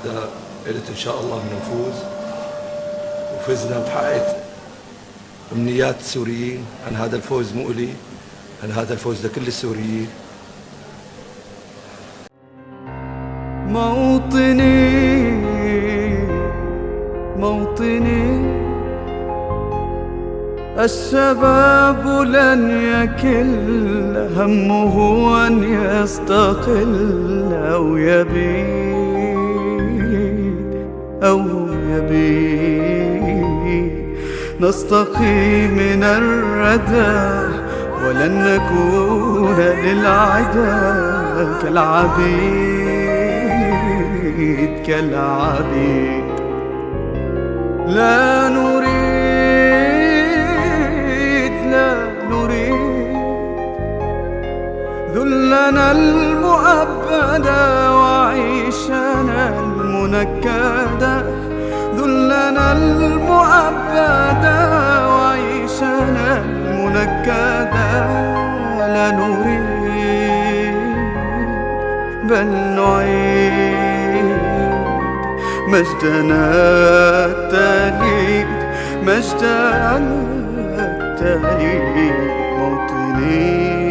الشهداء قلت إن شاء الله بنفوز، وفزنا وحققت أمنيات السوريين. أن هذا الفوز مو إلي، أن هذا الفوز لكل السوريين. موطني موطني، الشباب لن يكل همه أن يستقل أو يبيد نستقي من الردى، ولن نكون للعدا كالعبيد. لا نريد ذلنا المؤبدا وعيشنا المنكدا، ذلنا المؤبدا وعيشنا المنكدا. لا نريد بل نعيد مجدنا التاليد، مجدنا التاليد. موطني